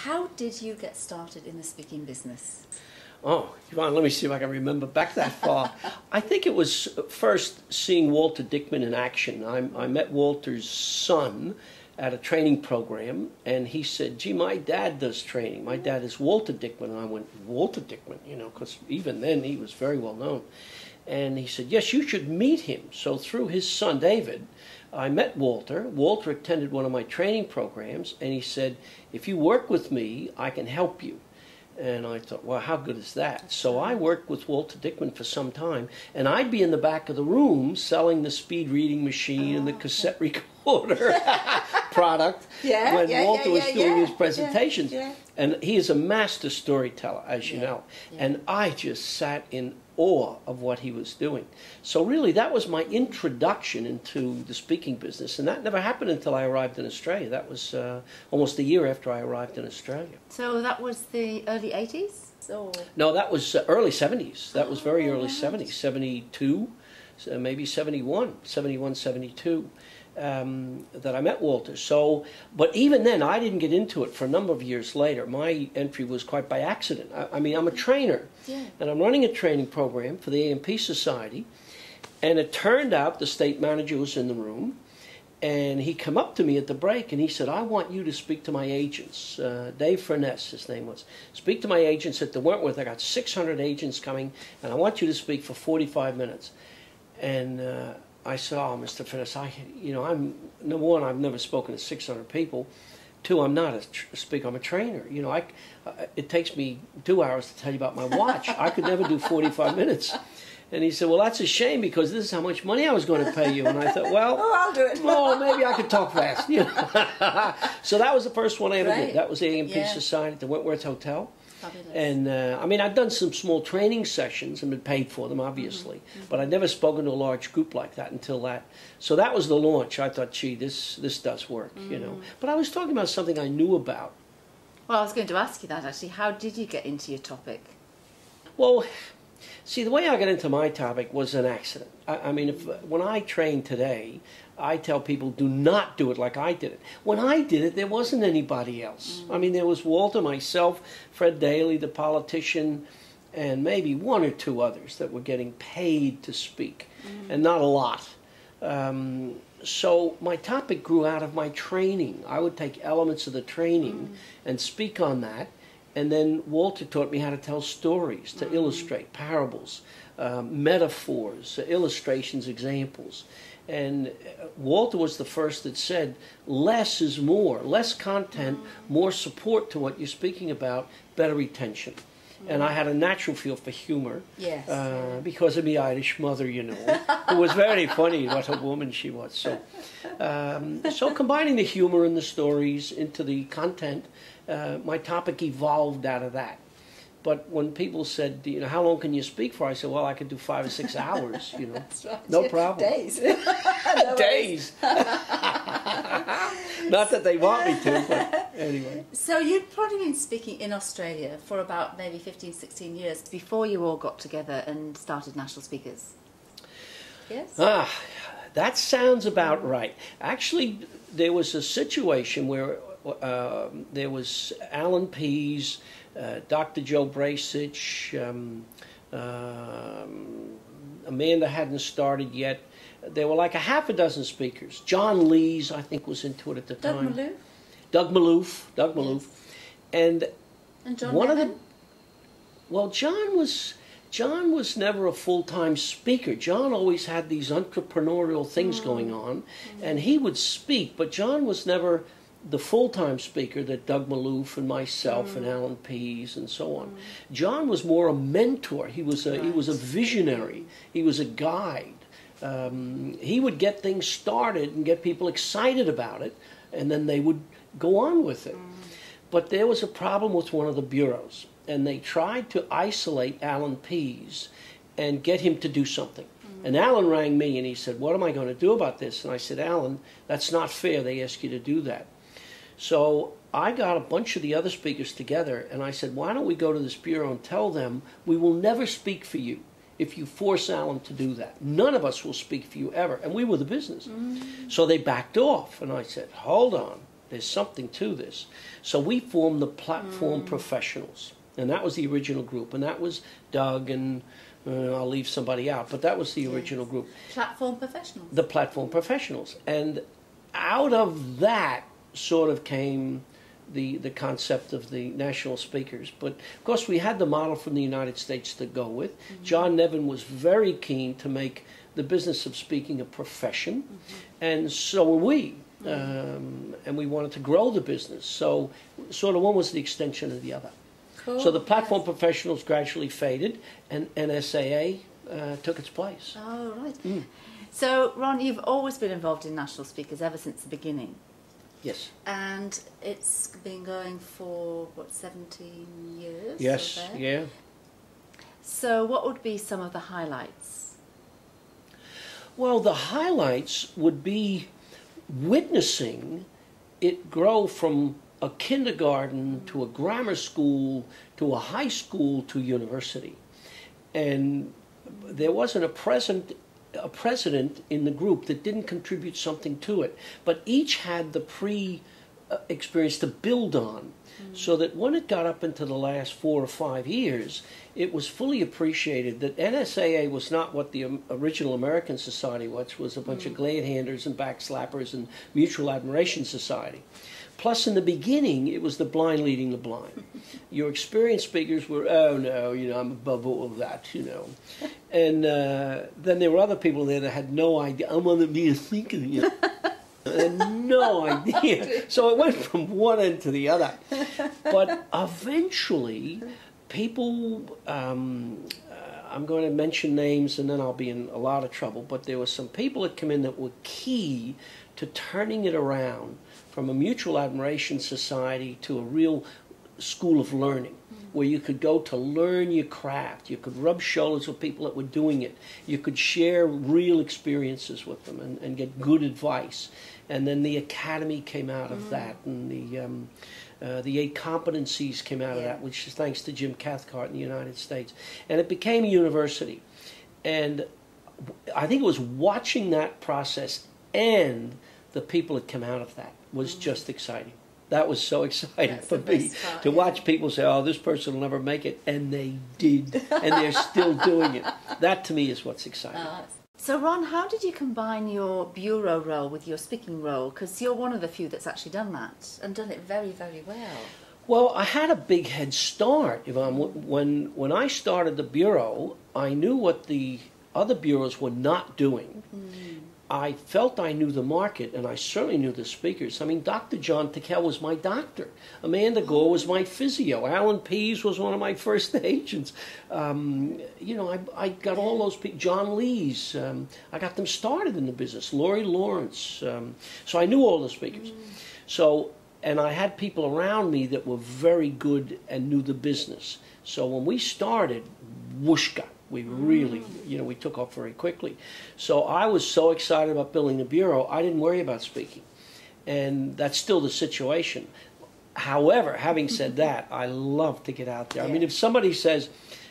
How did you get started in the speaking business? Oh, Yvonne, let me see if I can remember back that far. I think it was first seeing Walter Dickman in action. I met Walter's son at a training program, and he said, gee, my dad does training. My dad is Walter Dickman. And I went, Walter Dickman, you know, because even then he was very well known. And he said, yes, you should meet him. So through his son, David, I met Walter. Walter attended one of my training programs, and he said, if you work with me, I can help you. And I thought, well, how good is that? So I worked with Walter Dickman for some time, and I'd be in the back of the room selling the speed reading machine and the cassette recorder product when Walter was doing his presentations. And he is a master storyteller, as you know. And I just sat in awe of what he was doing. So really, that was my introduction into the speaking business. And that never happened until I arrived in Australia. That was almost a year after I arrived in Australia. So that was the early 80s? Or? No, that was early 70s. That was very early 70s. 72, maybe 71, 72. That I met Walter. So, but even then, I didn't get into it for a number of years later. My entry was quite by accident. I mean, I'm a trainer, and I'm running a training program for the AMP Society, and it turned out the state manager was in the room, and he came up to me at the break, and he said, I want you to speak to my agents. Dave Furness, his name was. Speak to my agents at the Wentworth. I got 600 agents coming, and I want you to speak for 45 minutes. And I said, oh, Mr. Furness, I'm, number one, I've never spoken to 600 people. Two, I'm not a speaker, I'm a trainer. You know, it takes me 2 hours to tell you about my watch. I could never do 45 minutes. And he said, well, that's a shame because this is how much money I was going to pay you. And I thought, well, I'll do it. Oh, maybe I could talk fast. You know? So that was the first one I ever did. That was the AMP Society at the Wentworth Hotel. Fabulous. And I mean, I'd done some small training sessions and been paid for them, obviously, but I'd never spoken to a large group like that until that. So that was the launch. I thought, gee, this does work, you know. But I was talking about something I knew about. Well, I was going to ask you that, actually. How did you get into your topic? Well, see, the way I got into my topic was an accident. I mean, when I train today, I tell people, do not do it like I did it. When I did it, there wasn't anybody else. I mean, there was Walter, myself, Fred Daly, the politician, and maybe one or two others that were getting paid to speak, and not a lot. So my topic grew out of my training. I would take elements of the training and speak on that. And then Walter taught me how to tell stories, to illustrate parables, metaphors, illustrations, examples. And Walter was the first that said, less is more. Less content, more support to what you're speaking about, better retention. And I had a natural feel for humor. Yes. Because of my Irish mother, you know, who was very funny, what a woman she was. So, so combining the humor and the stories into the content, my topic evolved out of that. But when people said, you know, how long can you speak for? I said, well, I could do 5 or 6 hours, you know. That's right. No problem. Days. No Days. Not that they want me to, but anyway. So you'd probably been speaking in Australia for about maybe 15, 16 years before you all got together and started National Speakers. Yes? That sounds about right. Actually, there was a situation where there was Alan Pease, Dr. Joe Brasich, Amanda hadn't started yet. There were like a half a dozen speakers. John Lees, I think, was into it at the time. Doug Maloof. Doug Maloof. And John one Nevin? of them. Well, John was never a full-time speaker. John always had these entrepreneurial things going on, and he would speak, but John was never the full-time speaker that Doug Maloof and myself and Alan Pease and so on. John was more a mentor. He was a visionary. He was a guide. He would get things started and get people excited about it, and then they would go on with it. But there was a problem with one of the bureaus, and they tried to isolate Alan Pease and get him to do something. And Alan rang me and he said, what am I going to do about this? And I said, Alan, that's not fair. They ask you to do that. So I got a bunch of the other speakers together and I said, why don't we go to this bureau and tell them we will never speak for you if you force Alan to do that. None of us will speak for you ever. And we were the business. So they backed off. And I said, hold on. there's something to this. So we formed the Platform Professionals, and that was the original group, and that was Doug and I'll leave somebody out, but that was the original group. Platform Professionals. The Platform Professionals. And out of that sort of came the concept of the national speakers. But of course we had the model from the United States to go with. John Nevin was very keen to make the business of speaking a profession, and so were we. And we wanted to grow the business. So sort of one was the extension of the other. Cool. So the Platform Professionals gradually faded, and NSAA took its place. Oh, right. So, Ron, you've always been involved in national speakers ever since the beginning. Yes. And it's been going for, what, 17 years? Yes, yeah. So what would be some of the highlights? Well, the highlights would be witnessing it grow from a kindergarten to a grammar school to a high school to university. And there wasn't a president in the group that didn't contribute something to it, but each had the experience to build on, so that when it got up into the last 4 or 5 years, it was fully appreciated that NSAA was not what the original American Society was a bunch of glad-handers and backslappers and mutual admiration society. Plus, in the beginning, it was the blind leading the blind. Your experienced speakers were, oh no, I'm above all of that, And then there were other people there that had no idea. I want to be a speaker, and no idea. So it went from one end to the other. But eventually, people, I'm going to mention names and then I'll be in a lot of trouble, but there were some people that come in that were key to turning it around from a mutual admiration society to a real school of learning, where you could go to learn your craft. You could rub shoulders with people that were doing it. You could share real experiences with them and get good advice. And then the academy came out of that, and the 8 competencies came out of that, which is thanks to Jim Cathcart in the United States. And it became a university. And I think it was watching that process and the people that came out of that was just exciting. That was so exciting for me to watch people say, oh, this person will never make it, and they did, and they're still doing it. That to me is what's exciting. So Ron, how did you combine your bureau role with your speaking role? Because you're one of the few that's actually done that, and done it very, very well. Well, I had a big head start, Yvonne. When I started the bureau, I knew what the other bureaus were not doing. I felt I knew the market, and I certainly knew the speakers. I mean, Dr. Ron Tacchi was my doctor. Amanda Gore was my physio. Alan Pease was one of my first agents. I got all those people. John Lees, I got them started in the business. Laurie Lawrence. So I knew all the speakers. And I had people around me that were very good and knew the business. So when we started, whooshka. We really, we took off very quickly. So I was so excited about building the bureau, I didn't worry about speaking. And that's still the situation. However, having said that, I love to get out there. I mean, if somebody says,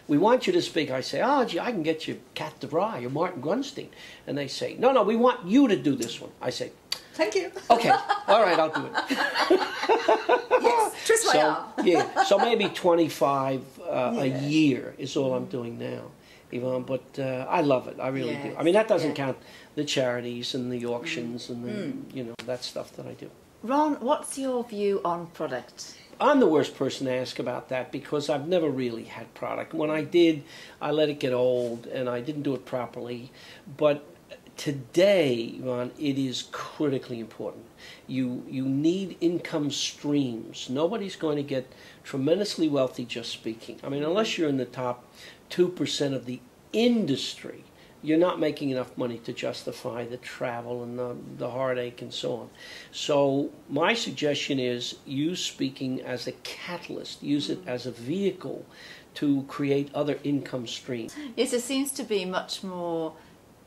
we want you to speak, I say, oh, gee, I can get you Kat DeVry or Martin Grunstein. And they say, no, we want you to do this one. I say, thank you. Okay, all right, I'll do it. Yes, twist my arm. Yeah, so maybe 25 a year is all I'm doing now, Yvonne, but I love it. I really do. I mean, that doesn't count the charities and the auctions and that stuff that I do. Ron, what's your view on product? I'm the worst person to ask about that because I've never really had product. When I did, I let it get old and I didn't do it properly. But today, Ron, it is critically important. You need income streams. Nobody's going to get tremendously wealthy just speaking. I mean, unless you're in the top 2% of the industry, you're not making enough money to justify the travel and the heartache and so on. So my suggestion is use speaking as a catalyst. Use it as a vehicle to create other income streams. Yes, there seems to be much more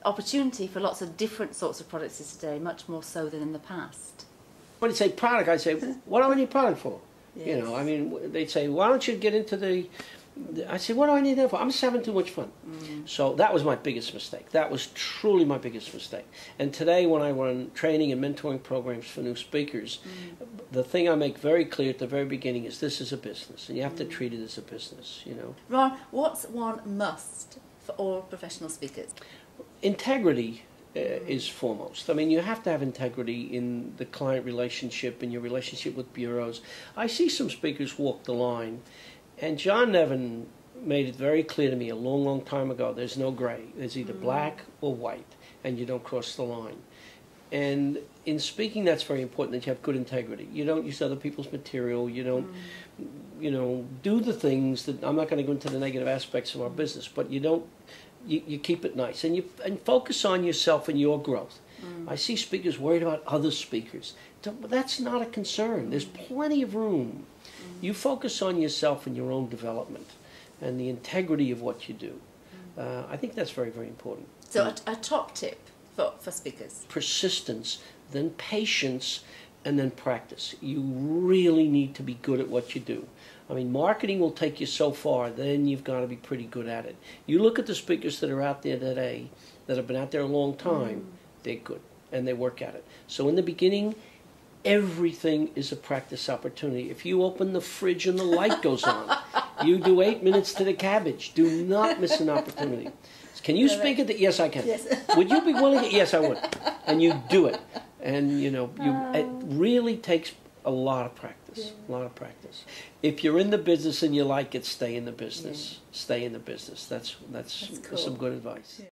opportunity for lots of different sorts of products today, much more so than in the past. When you say product, I say, what do I need product for? Yes. I mean, they'd say, why don't you get into the I said, what do I need that for? I'm just having too much fun. So that was my biggest mistake. That was truly my biggest mistake. And today when I run training and mentoring programs for new speakers, the thing I make very clear at the very beginning is this is a business, and you have to treat it as a business, you know. Ron, what's one must for all professional speakers? Integrity is foremost. I mean, you have to have integrity in the client relationship, in your relationship with bureaus. I see some speakers walk the line, and John Nevin made it very clear to me a long, long time ago, there's no gray. There's either black or white, and you don't cross the line. And in speaking, that's very important, that you have good integrity. You don't use other people's material. You don't, you know, do the things that, I'm not going to go into the negative aspects of our business, but you don't, you keep it nice. And focus on yourself and your growth. I see speakers worried about other speakers. That's not a concern. There's plenty of room. You focus on yourself and your own development and the integrity of what you do. I think that's very, very important. So a top tip for speakers? Persistence, then patience, and then practice. You really need to be good at what you do. I mean, marketing will take you so far, then you've got to be pretty good at it. You look at the speakers that are out there today, that have been out there a long time, they're good, and they work at it. So in the beginning, everything is a practice opportunity. If you open the fridge and the light goes on, you do 8 minutes to the cabbage. Do not miss an opportunity. Can you speak at the? Yes, I can. Yes. Would you be willing? Yes, I would. And you do it. And, you know, it really takes a lot of practice. A lot of practice. If you're in the business and you like it, stay in the business. Stay in the business. That's cool. Some good advice.